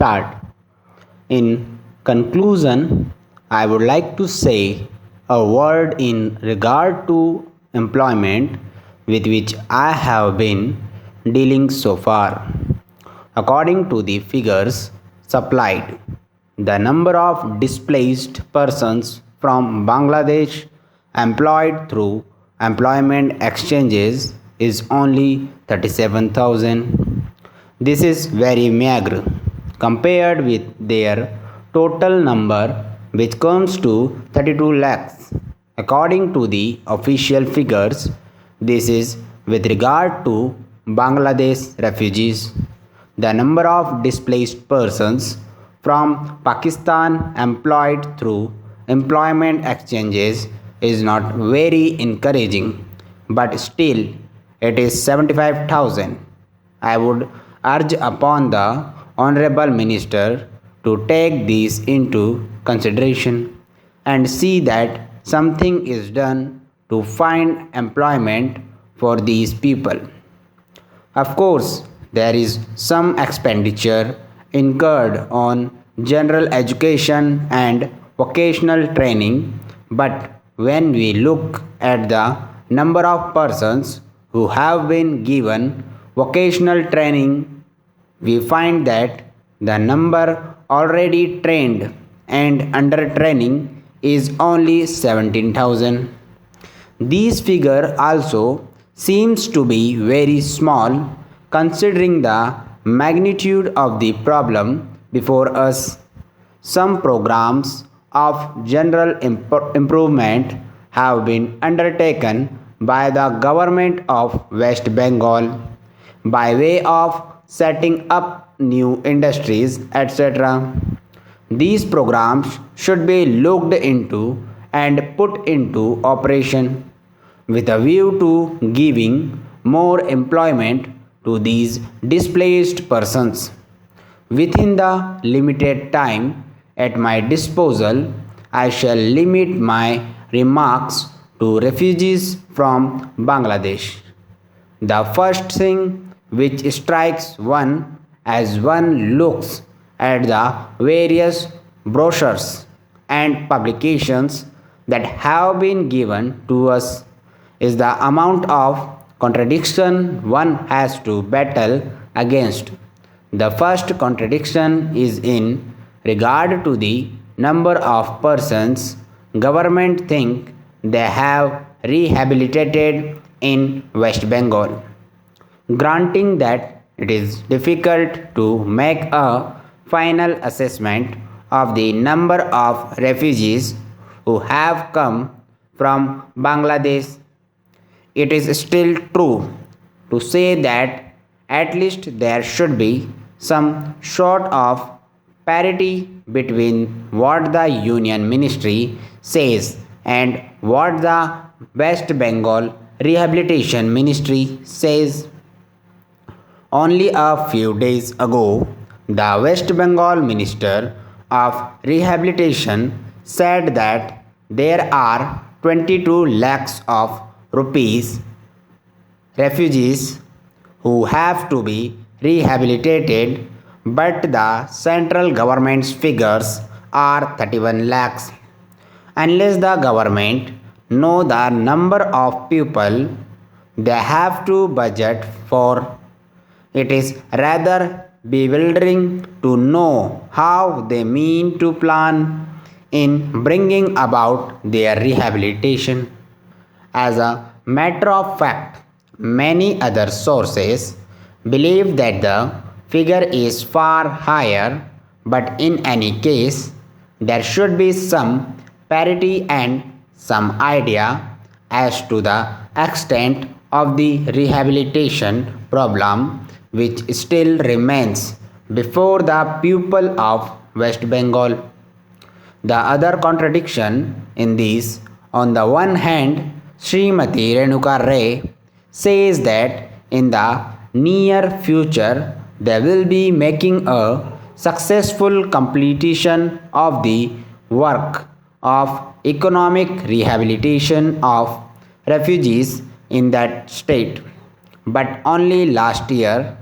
start. In conclusion, I would like to say a word in regard to employment with which I have been dealing so far. According to the figures supplied, the number of displaced persons from Bangladesh employed through employment exchanges is only 37,000. This is very meager compared with their total number, which comes to 32 lakhs. According to the official figures, this is with regard to Bangladesh refugees. The number of displaced persons from Pakistan employed through employment exchanges is not very encouraging, but still it is 75,000. I would urge upon the Honorable Minister to take this into consideration and see that something is done to find employment for these people. Of course, there is some expenditure incurred on general education and vocational training, but when we look at the number of persons who have been given vocational training, we find that the number already trained and under training is only 17,000. This figure also seems to be very small considering the magnitude of the problem before us. Some programs of general improvement have been undertaken by the government of West Bengal by way of setting up new industries, etc. These programs should be looked into and put into operation with a view to giving more employment to these displaced persons. Within the limited time at my disposal, I shall limit my remarks to refugees from Bangladesh. The first thing which strikes one as one looks at the various brochures and publications that have been given to us is the amount of contradiction one has to battle against. The first contradiction is in regard to the number of persons government think they have rehabilitated in West Bengal. Granting that it is difficult to make a final assessment of the number of refugees who have come from Bangladesh, it is still true to say that at least there should be some sort of parity between what the Union Ministry says and what the West Bengal Rehabilitation Ministry says. Only a few days ago, the West Bengal Minister of Rehabilitation said that there are 22 lakhs of rupees refugees who have to be rehabilitated, but the central government's figures are 31 lakhs. Unless the government know the number of people they have to budget for, it is rather bewildering to know how they mean to plan in bringing about their rehabilitation. As a matter of fact, many other sources believe that the figure is far higher, but in any case, there should be some parity and some idea as to the extent of the rehabilitation problem which still remains before the people of West Bengal. The other contradiction in this, on the one hand, Srimati Renuka Ray says that in the near future they will be making a successful completion of the work of economic rehabilitation of refugees in that state. But only last year,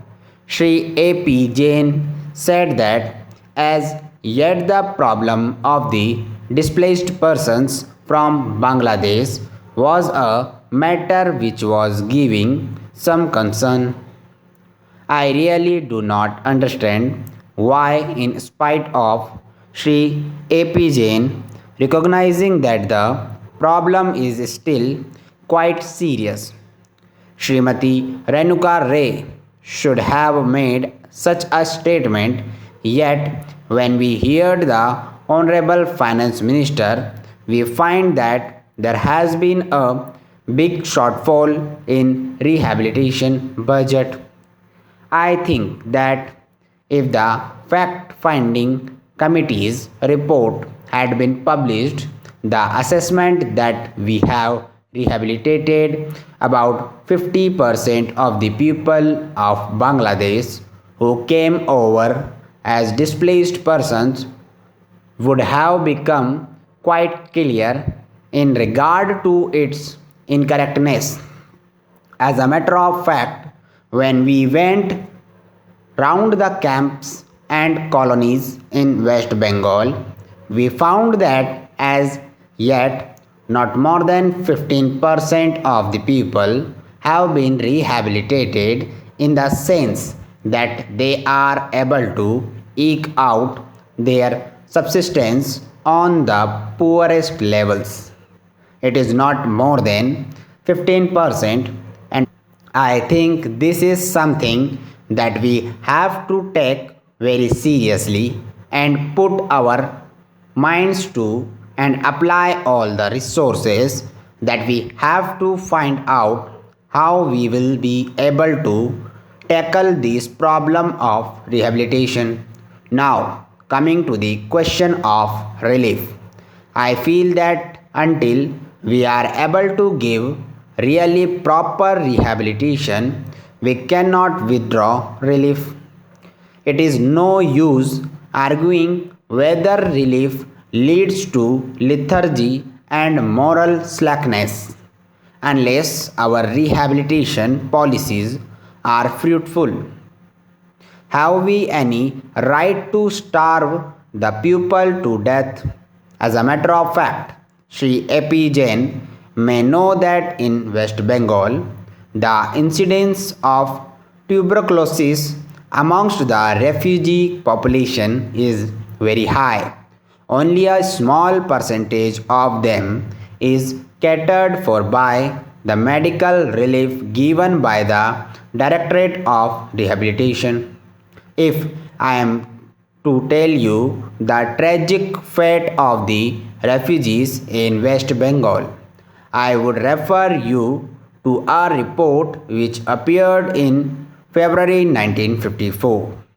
Sri A.P. Jain said that As yet the problem of the displaced persons from Bangladesh was a matter which was giving some concern. I really do not understand why, in spite of Sri A.P. Jain recognizing that the problem is still quite serious, Srimati Renuka Ray should have made such a statement, yet, when we heard the Honorable Finance Minister, we find that there has been a big shortfall in rehabilitation budget. I think that if the fact finding committee's report had been published, the assessment that we have rehabilitated about 50% of the people of Bangladesh who came over as displaced persons would have become quite clear in regard to its incorrectness. As a matter of fact, when we went round the camps and colonies in West Bengal, we found that as yet not more than 15% of the people have been rehabilitated in the sense that they are able to eke out their subsistence on the poorest levels. It is not more than 15%, and I think this is something that we have to take very seriously and put our minds to and apply all the resources that we have to find out how we will be able to tackle this problem of rehabilitation. Now, coming to the question of relief, I feel that until we are able to give really proper rehabilitation, we cannot withdraw relief. It is no use arguing whether relief leads to lethargy and moral slackness unless our rehabilitation policies are fruitful. Have we any right to starve the pupil to death? As a matter of fact, Sri A.P. Jain may know that in West Bengal, the incidence of tuberculosis amongst the refugee population is very high. Only a small percentage of them is catered for by the medical relief given by the Directorate of Rehabilitation. If I am to tell you the tragic fate of the refugees in West Bengal, I would refer you to a report which appeared in February 1954.